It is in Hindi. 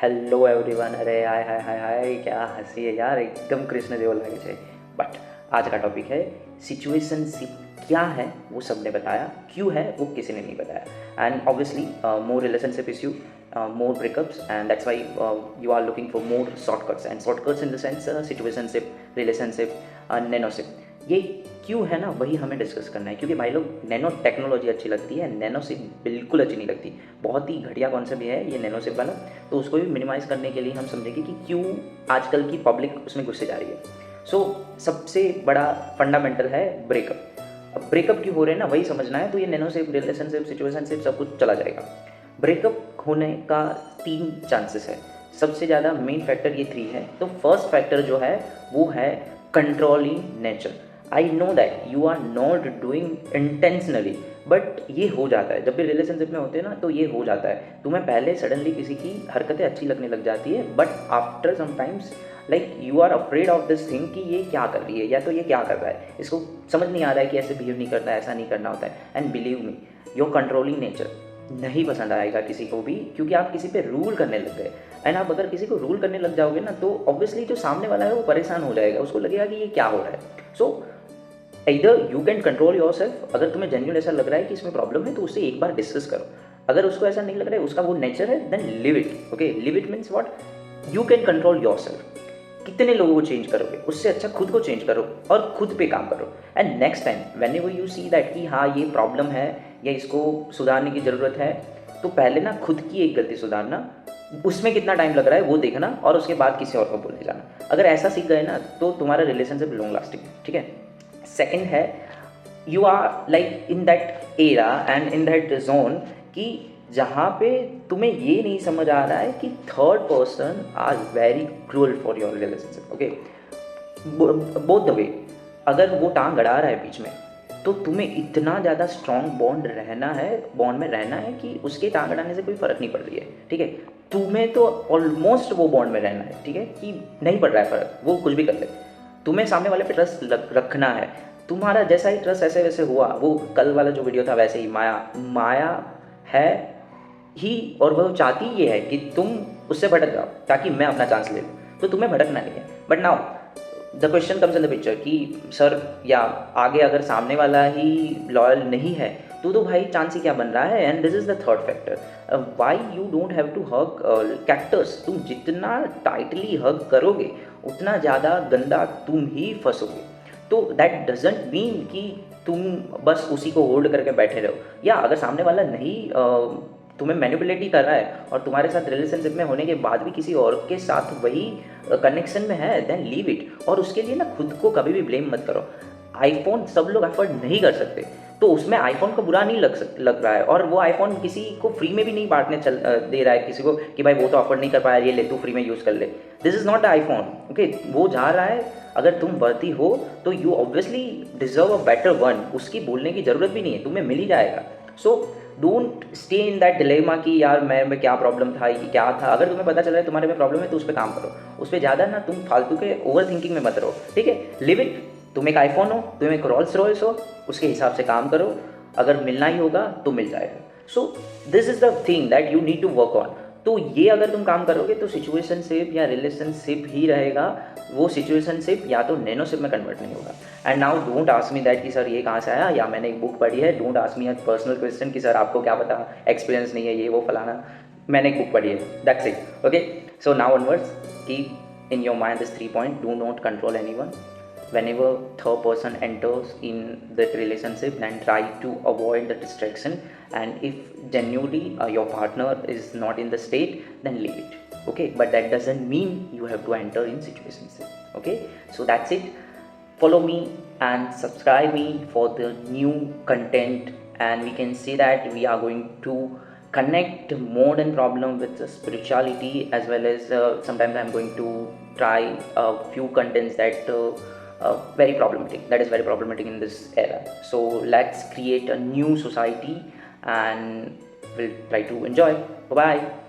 Hello everyone. अरे हाय हाय हाय हाय, क्या हंसी है यार, एकदम कृष्ण देव लागे छे। बट आज का टॉपिक है सिचुएशनशिप। क्या है वो सबने बताया, क्यों है वो किसी ने नहीं बताया। And obviously more relationship issue, more breakups, and that's why you are looking for more shortcuts and shortcuts in the sense situationship, relationship, nanoship. ये क्यों है ना, वही हमें डिस्कस करना है। क्योंकि भाई लोग, नैनो टेक्नोलॉजी अच्छी लगती है, नैनोशिप बिल्कुल अच्छी नहीं लगती। बहुत ही घटिया कॉन्सेप्ट है ये नैनोशिप वाला। तो उसको भी मिनिमाइज़ करने के लिए हम समझेंगे कि क्यों आजकल की पब्लिक उसमें घुसते जा रही है। सो सबसे बड़ा फंडामेंटल है ब्रेकअप। अब ब्रेकअप क्यों हो रहे हैं ना, वही समझना है। तो ये नैनोशिप, रिलेशनशिप, सिचुएशनशिप सब कुछ चला जाएगा। ब्रेकअप होने का 3 चांसेस है। सबसे ज़्यादा मेन फैक्टर ये 3 है। तो फर्स्ट फैक्टर जो है वो है controlling nature. I know that you are not doing intentionally, but ये हो जाता है। जब भी रिलेशनशिप में होते हैं ना, तो ये हो जाता है। तुम्हें पहले सडनली किसी की हरकतें अच्छी लगने लग जाती है, but after sometimes like you are afraid of this thing कि ये क्या कर रही है, या तो ये क्या कर रहा है, इसको समझ नहीं आ रहा है कि ऐसे बिहेव नहीं करना है, ऐसा नहीं करना होता है। And believe me, your controlling nature नहीं पसंद आएगा किसी को भी, क्योंकि आप किसी पे रूल करने लग गए। एंड आप अगर किसी को रूल करने लग जाओगे ना, तो ऑब्वियसली जो सामने वाला है वो परेशान हो जाएगा, उसको लगेगा कि ये क्या हो रहा है। सो इधर you can control your self. अगर तुम्हें जेन्युइन ऐसा लग रहा है कि इसमें प्रॉब्लम है, तो उससे एक बार डिस्कस करो। अगर उसको ऐसा नहीं लग रहा है, उसका वो नेचर है, then live it. Okay, live it means what, you can control your self. कितने लोगों को चेंज करोगे, उससे अच्छा खुद को चेंज करो और खुद पे काम करो। And next time when ever you see that कि हाँ ये प्रॉब्लम है या इसको सुधारने की ज़रूरत है, तो पहले ना खुद की एक गलती सुधारना, उसमें कितना टाइम लग रहा है वो देखना, और उसके बाद किसी और को बोलने जाना। अगर ऐसा सीख गए ना, तो तुम्हारा रिलेशनशिप लॉन्ग लास्टिंग है। ठीक है। सेकेंड है, you are like in that era and in that zone कि जहाँ पे तुम्हें ये नहीं समझ आ रहा है कि third person are very cruel for your relationship. Okay, both the way. अगर वो टांग अड़ा रहा है बीच में, तो तुम्हें इतना ज़्यादा स्ट्रॉन्ग बॉन्ड रहना है, बॉन्ड में रहना है कि उसके टांग अड़ाने से कोई फ़र्क नहीं पड़ रही है। ठीक है, तुम्हें तो ऑलमोस्ट वो बॉन्ड में रहना है। ठीक है, कि नहीं पड़ रहा है फ़र्क, वो कुछ भी कर ले, तुम्हें सामने वाले पे ट्रस्ट रखना है। तुम्हारा जैसा ही ट्रस्ट ऐसे वैसे हुआ, वो कल वाला जो वीडियो था वैसे ही, माया माया है ही, और वह चाहती ये है कि तुम उससे भटक जाओ ताकि मैं अपना चांस ले लूँ। तो तुम्हें भटकना नहीं है। But now the question comes in the picture कि सर, या आगे अगर सामने वाला ही लॉयल नहीं है, तो भाई चांस ही क्या बन रहा है। And this is the third factor, why you don't have to hug cactus. तुम जितना टाइटली हग करोगे, उतना ज़्यादा गंदा तुम ही फंसोगे। तो दैट डजेंट मीन कि तुम बस उसी को होल्ड करके बैठे रहो। या अगर सामने वाला नहीं तुम्हें मैनिपुलेट ही कर रहा है, और तुम्हारे साथ रिलेशनशिप में होने के बाद भी किसी और के साथ वही कनेक्शन में है, देन लीव इट। और उसके लिए ना खुद को कभी भी ब्लेम मत करो। आईफोन सब लोग अफोर्ड नहीं कर सकते, तो उसमें आईफोन को बुरा नहीं लग रहा है। और वो आईफोन किसी को फ्री में भी नहीं बांटने दे रहा है किसी को कि भाई वो तो अफोर्ड नहीं कर पाया, ये ले तू फ्री में यूज़ कर ले। This is not the iPhone. Okay, वो जा रहा है, अगर तुम वर्दी हो तो you obviously deserve a better one. उसकी बोलने की ज़रूरत भी नहीं है, तुम्हें मिल ही जाएगा। So don't stay in that dilemma कि यार मैं क्या प्रॉब्लम था, ये क्या था। अगर तुम्हें पता चल रहा है तुम्हारे में प्रॉब्लम है, तो उस पर काम करो। उस पर ज़्यादा ना तुम फालतू के ओवर थिंकिंग में मत रहो। ठीक है, लिव इट। तुम एक आईफोन हो, तुम एक रोल्स रॉयस हो, उसके हिसाब से काम करो। अगर मिलना ही होगा तो मिल जाएगा। So this is the thing that you need to work on. तो ये अगर तुम काम करोगे, तो सिचुएशनशिप या रिलेशनशिप ही रहेगा। वो सिचुएशनशिप या तो नैनोशिप में कन्वर्ट नहीं होगा। And now don't ask me that कि सर ये कहाँ से आया, या मैंने एक बुक पढ़ी है। Don't ask me a personal question कि सर आपको क्या पता, एक्सपीरियंस नहीं है, ये वो फलाना। मैंने एक बुक पढ़ी है, that's it. Okay, so now onwards, keep in your mind this 3 point. Do not control anyone. Whenever third person enters in that relationship, then try to avoid the distraction. And if genuinely your partner is not in the state, then leave it. Okay, but that doesn't mean you have to enter in situationship. Okay, so that's it. Follow me and subscribe me for the new content, and we can see that we are going to connect modern problem with the spirituality, as well as sometimes I'm going to try a few contents that very problematic, that is very problematic in this era. So let's create a new society, and we'll try to enjoy. Bye bye.